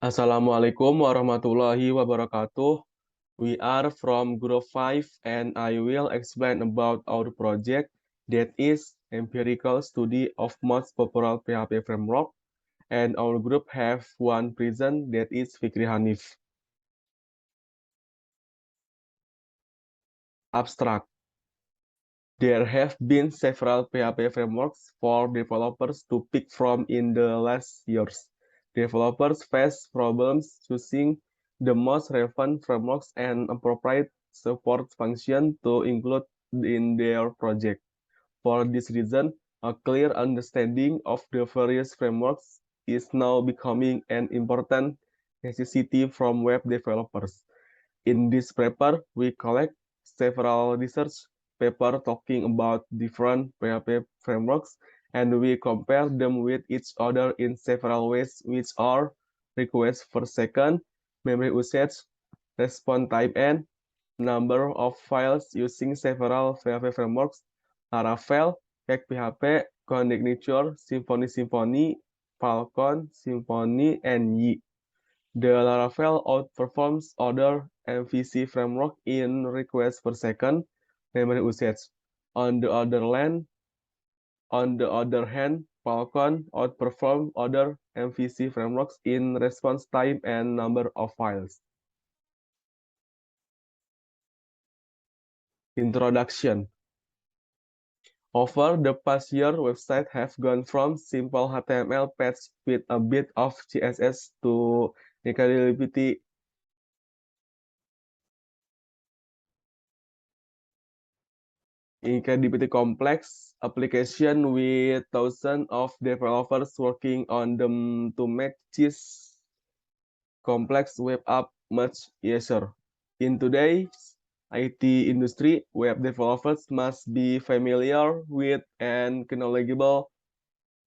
Assalamualaikum warahmatullahi wabarakatuh. We are from Group 5 and I will explain about our project that is empirical study of most popular PHP framework, and our group have one present that is Fikri Hanif. Abstract. There have been several PHP frameworks for developers to pick from in the last years. Developers face problems choosing the most relevant frameworks and appropriate support function to include in their project. For this reason, a clear understanding of the various frameworks is now becoming an important necessity from web developers. In this paper, we collect several research papers talking about different PHP frameworks, and we compare them with each other in several ways, which are requests per second, memory usage, response time, and number of files using several PHP frameworks, Laravel, PHP, Connecticut, Symfony, Falcon, Symfony, and Yi. The Laravel outperforms other MVC framework in requests per second memory usage. On the other hand, Falcon outperforms other MVC frameworks in response time and number of files. Introduction. Over the past year, websites have gone from simple HTML page with a bit of CSS to incredibly complex application with thousands of developers working on them to make this complex web app much easier. In today's IT industry, web developers must be familiar with and knowledgeable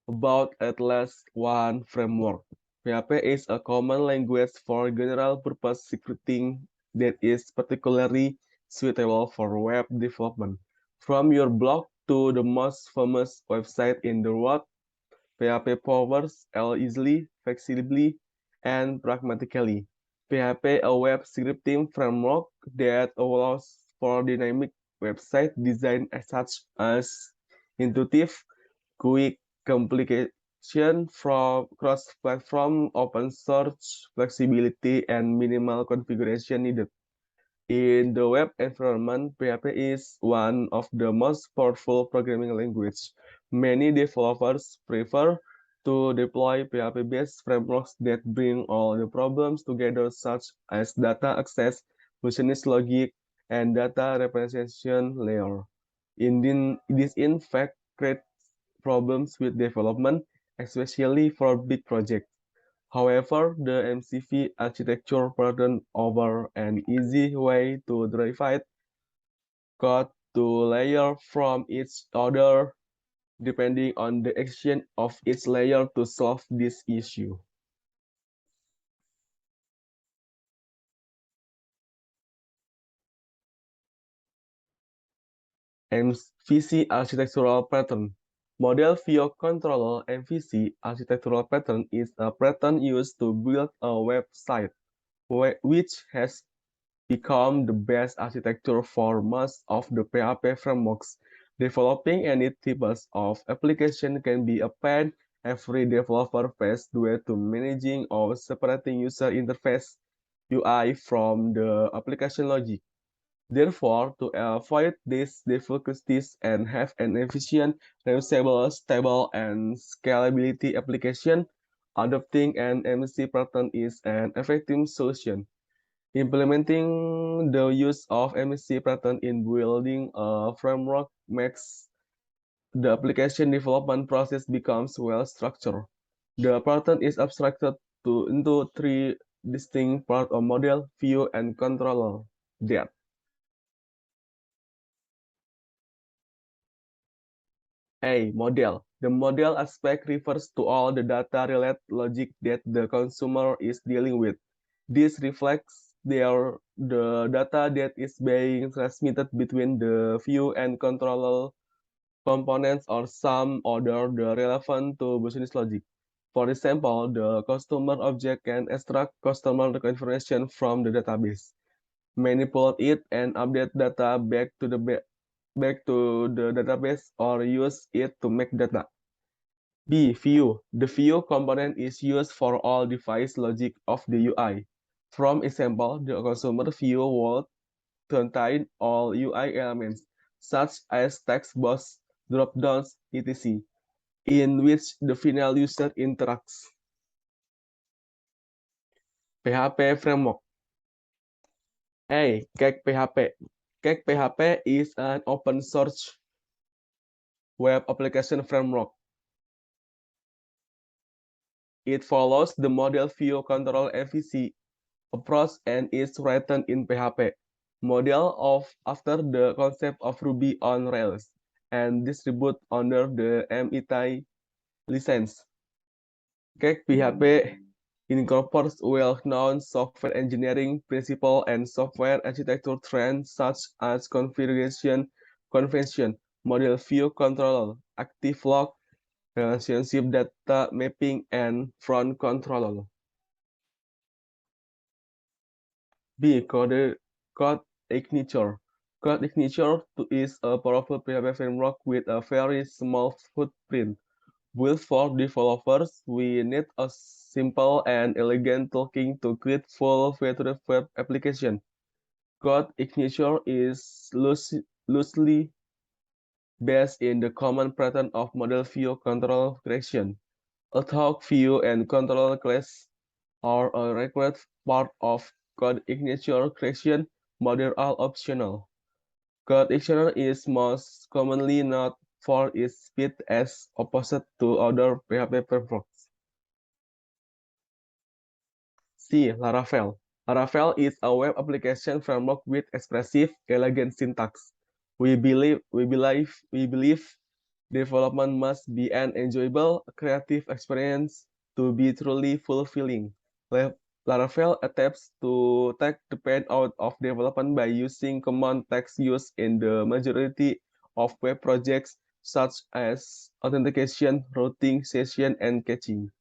about at least one framework. PHP is a common language for general-purpose scripting that is particularly suitable for web development. From your blog to the most famous website in the world, PHP powers all easily, flexibly, and pragmatically. PHP, a web scripting framework that allows for dynamic website design such as intuitive, quick complication from cross-platform, open source, flexibility, and minimal configuration needed. In the web environment, PHP is one of the most powerful programming languages. Many developers prefer to deploy PHP-based frameworks that bring all the problems together, such as data access, business logic, and data representation layer. This in fact creates problems with development, especially for big projects. However, the MCP architecture provides over an easy way to derive code to layer from each other, depending on the action of each layer to solve this issue. MVC architectural pattern. Model View Controller MVC architectural pattern is a pattern used to build a website, which has become the best architecture for most of the PHP frameworks. Developing any types of application can be a pain every developer faces due to managing or separating user interface UI from the application logic. Therefore, to avoid these difficulties and have an efficient, reusable, stable, and scalability application, adopting an MVC pattern is an effective solution. Implementing the use of MVC pattern in building a framework makes the application development process becomes well structured. The pattern is abstracted into three distinct parts of model, view, and controller. That A. Model. The model aspect refers to all the data-related logic that the consumer is dealing with. This reflects the data that is being transmitted between the view and controller components or some other the relevant to business logic. For example, the customer object can extract customer information from the database, manipulate it, and update data back to the database or use it to make data. B. View. The view component is used for all device logic of the UI. From example, the consumer view would contain all UI elements, such as text box, dropdowns, etc., in which the final user interacts. PHP framework. A. Cake PHP. Cake PHP is an open source web application framework. It follows the model view control MVC approach and is written in PHP. Model after the concept of Ruby on Rails and distributed under the MIT license. Cake PHP incorporates well-known software engineering principles and software architecture trends such as configuration convention, model view controller, active log, relationship data mapping, and front controller. B. Code Igniture. Code Igniture is a powerful PHP framework with a very small footprint. Built for developers, we need a simple and elegant toolkit to create full-featured web application. Code Igniture is loosely based in the common pattern of model view control creation. Ad hoc view and control class are a required part of code ignition creation, but they're all optional. Code ignition is most commonly known for its speed as opposed to other PHP frameworks. C. Laravel. Laravel is a web application framework with expressive, elegant syntax. We believe development must be an enjoyable, creative experience to be truly fulfilling. Laravel attempts to take the pain out of development by using common text used in the majority of web projects, such as authentication, routing, session, and caching.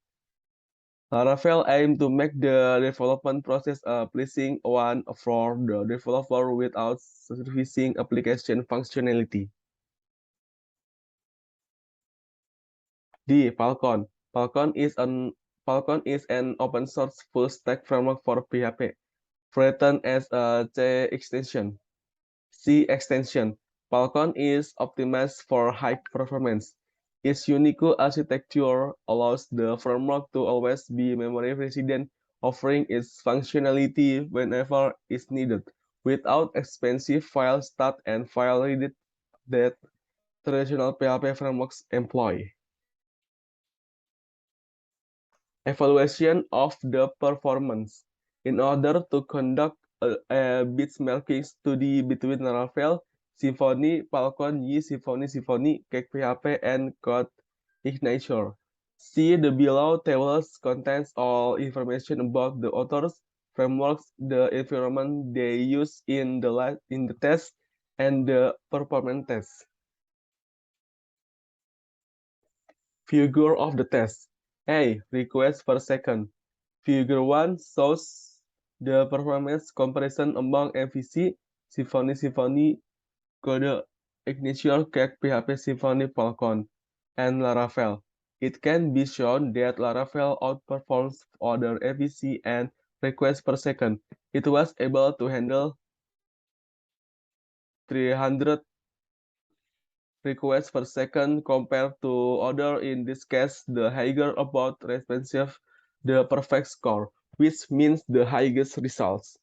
Laravel aims to make the development process a pleasing one for the developer without sacrificing application functionality. D. Falcon. Falcon is an open source full stack framework for PHP, written as a C extension. C extension. Falcon is optimized for high performance. Its unique architecture allows the framework to always be memory resident, offering its functionality whenever it's needed, without expensive file start and file read that traditional PHP frameworks employ. Evaluation of the performance. In order to conduct a benchmarking study between Laravel, Symfony, Falcon, Symfony, Cake PHP, and Code Igniture. See the below tables contains all information about the authors, frameworks, the environment they use in the test, and the performance test. Figure of the test. A. Request per second. Figure 1 shows the performance comparison among MVC, Symfony, Code Ignition, Cake PHP, Symfony, Falcon, and Laravel. It can be shown that Laravel outperforms other MVC and requests per second. It was able to handle 300 requests per second compared to other. In this case, the higher about responsive, the perfect score, which means the highest results.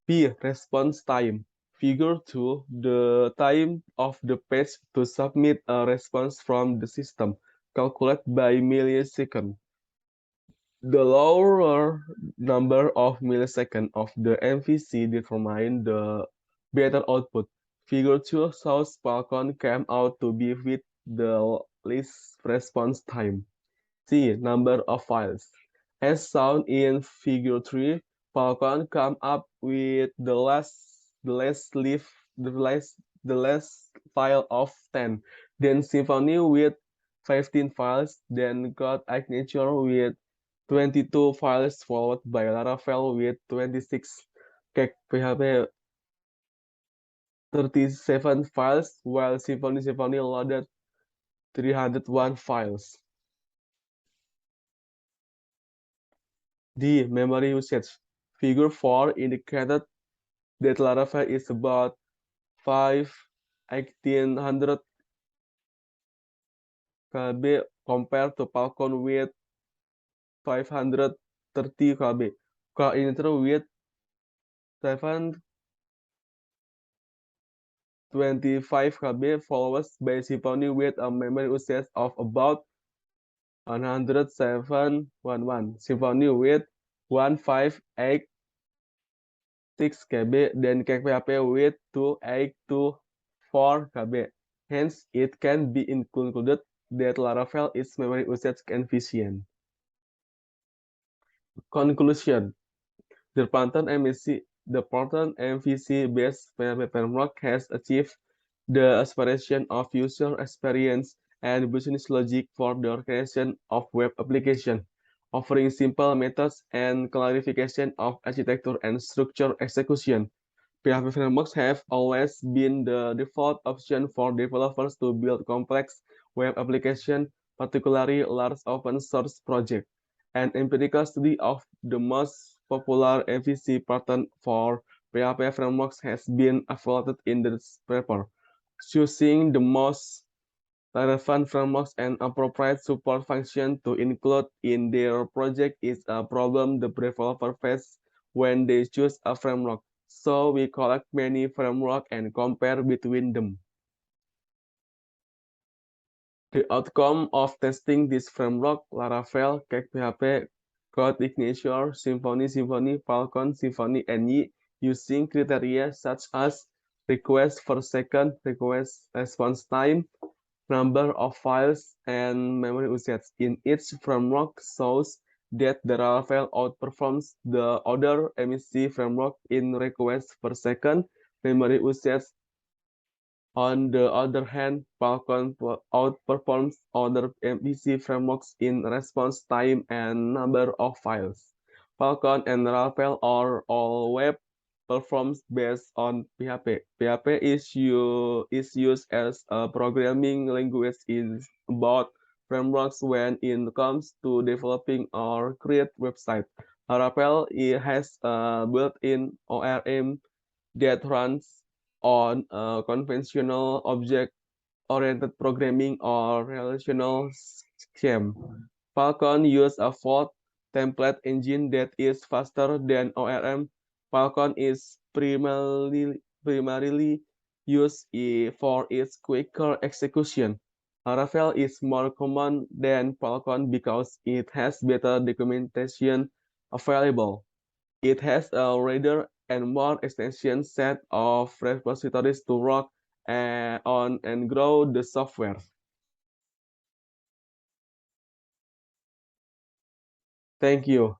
B. Response time. Figure 2. The time of the page to submit a response from the system, calculated by millisecond. The lower number of milliseconds of the MVC determine the better output. Figure 2 shows Falcon came out to be with the least response time. C. Number of files. As shown in Figure 3, Falcon come up with the last file of 10. Then Symfony with 15 files, then got Igniture with 22 files, followed by Laravel with 26, Cake PHP 37 files, while Symfony loaded 301 files. The memory usage. Figure 4 indicated that Laravel is about 1800 KB compared to Falcon with 530 KB. Coordinator with 725 KB, followed by Symfony with a memory usage of about 107.11. Symfony with 1586 KB, then Cake PHP with 2824 KB. Hence, it can be concluded that Laravel is memory usage efficient. Conclusion. The Python MVC-based PHP framework has achieved the aspiration of user experience and business logic for the creation of web application, offering simple methods and clarification of architecture and structure execution. PHP frameworks have always been the default option for developers to build complex web applications, particularly large open source projects. An empirical study of the most popular MVC pattern for PHP frameworks has been evaluated in this paper. Choosing the most relevant frameworks and appropriate support function to include in their project is a problem the developer face when they choose a framework. So we collect many frameworks and compare between them. The outcome of testing this framework, Laravel, Cake PHP, Code Ignition, Symfony, Falcon, Symfony, and Yi, using criteria such as request per second, request response time, number of files, and memory usage. In each framework shows that the Laravel outperforms the other MVC framework in requests per second, memory usage. On the other hand, Falcon outperforms other MVC frameworks in response time and number of files. Falcon and Laravel are all web platforms based on PHP. PHP is used as a programming language in about frameworks when it comes to developing or create website. Laravel has a built-in ORM that runs on conventional object-oriented programming or relational scheme. Falcon uses a Vault template engine that is faster than ORM. Falcon is primarily used for its quicker execution. Laravel is more common than Falcon because it has better documentation available. It has a wider and more extensive set of repositories to work on and grow the software. Thank you.